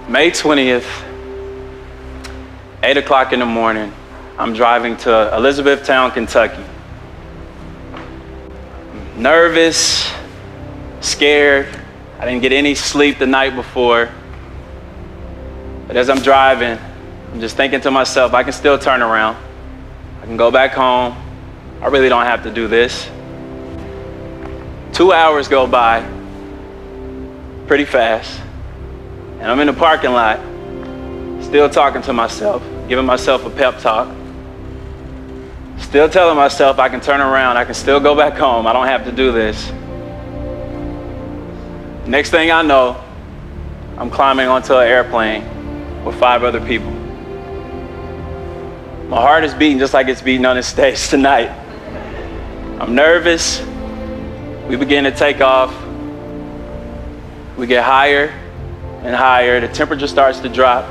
May 20th, 8 o'clock in the morning, I'm driving to Elizabethtown, Kentucky. Nervous, scared. I didn't get any sleep the night before. But as I'm driving, I'm just thinking to myself, I can still turn around. I can go back home. I really don't have to do this. 2 hours go by pretty fast. And I'm in the parking lot, still talking to myself, giving myself a pep talk. Still telling myself I can turn around, I can still go back home, I don't have to do this. Next thing I know, I'm climbing onto an airplane with 5 other people. My heart is beating just like it's beating on this stage tonight. I'm nervous. We begin to take off. We get higher and higher. The temperature starts to drop.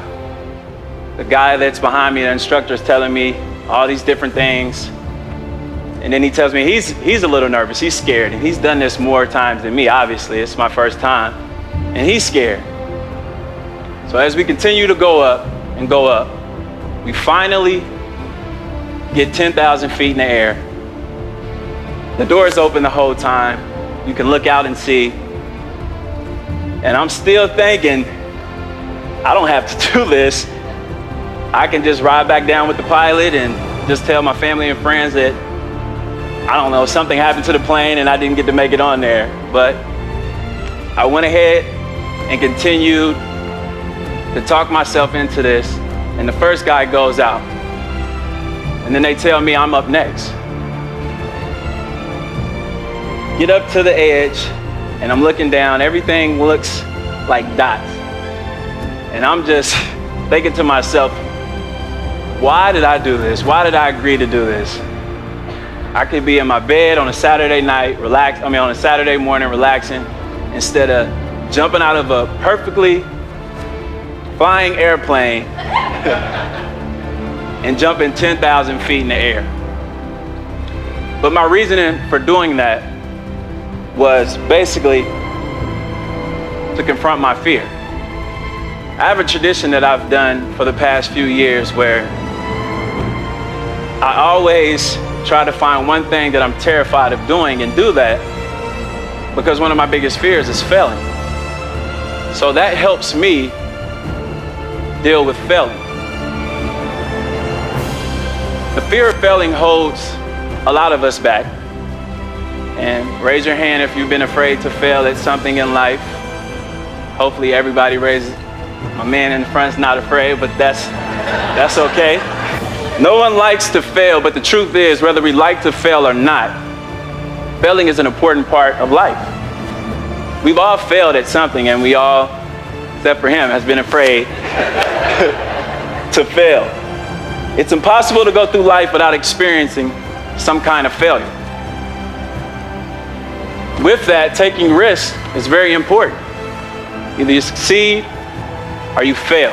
The guy that's behind me, the instructor, is telling me all these different things. And then he tells me he's a little nervous, he's scared, and he's done this more times than me, obviously. It's my first time, and he's scared. So as we continue to go up and go up, we finally get 10,000 feet in the air. The doors open the whole time. You can look out and see. And I'm still thinking, I don't have to do this. I can just ride back down with the pilot and just tell my family and friends that, I don't know, something happened to the plane and I didn't get to make it on there. But I went ahead and continued to talk myself into this. And the first guy goes out. And then they tell me I'm up next. Get up to the edge. And I'm looking down, everything looks like dots. And I'm just thinking to myself, why did I do this? Why did I agree to do this? I could be in my bed on a Saturday night, on a Saturday morning relaxing, instead of jumping out of a perfectly flying airplane and jumping 10,000 feet in the air. But my reasoning for doing that was basically to confront my fear. I have a tradition that I've done for the past few years where I always try to find one thing that I'm terrified of doing and do that, because one of my biggest fears is failing. So that helps me deal with failing. The fear of failing holds a lot of us back. And raise your hand if you've been afraid to fail at something in life. Hopefully everybody raises. My man in the front's not afraid, but that's okay. No one likes to fail, but the truth is, whether we like to fail or not, failing is an important part of life. We've all failed at something, and we all, except for him, has been afraid to fail. It's impossible to go through life without experiencing some kind of failure. With that, taking risks is very important. Either you succeed or you fail.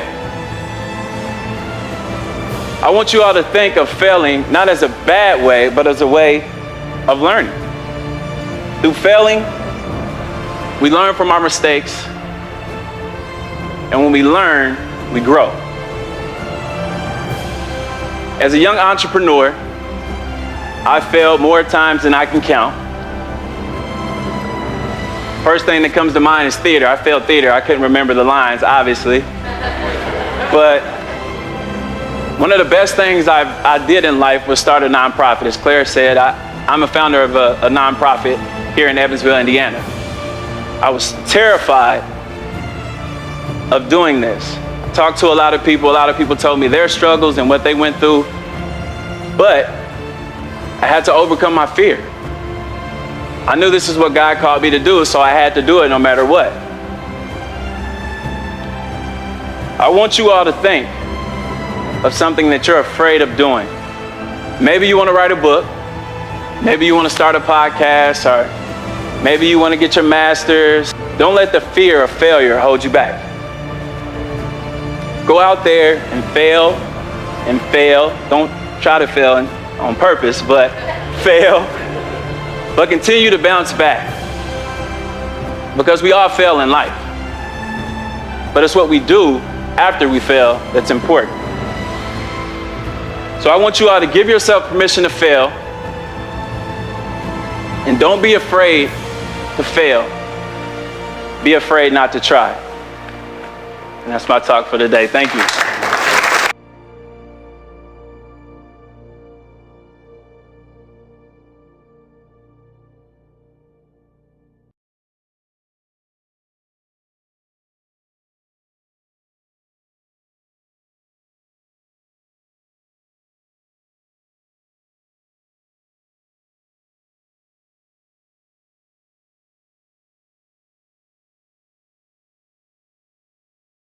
I want you all to think of failing not as a bad way, but as a way of learning. Through failing, we learn from our mistakes. And when we learn, we grow. As a young entrepreneur, I failed more times than I can count. First thing that comes to mind is theater. I failed theater. I couldn't remember the lines, obviously. But one of the best things I did in life was start a nonprofit. As Claire said, I'm a founder of a nonprofit here in Evansville, Indiana. I was terrified of doing this. I talked to a lot of people. A lot of people told me their struggles and what they went through. But I had to overcome my fear. I knew this is what God called me to do, so I had to do it no matter what. I want you all to think of something that you're afraid of doing. Maybe you want to write a book. Maybe you want to start a podcast, or maybe you want to get your master's. Don't let the fear of failure hold you back. Go out there and fail and fail. Don't try to fail on purpose, but fail. But continue to bounce back, because we all fail in life. But it's what we do after we fail that's important. So I want you all to give yourself permission to fail, and don't be afraid to fail. Be afraid not to try. And that's my talk for today. Thank you.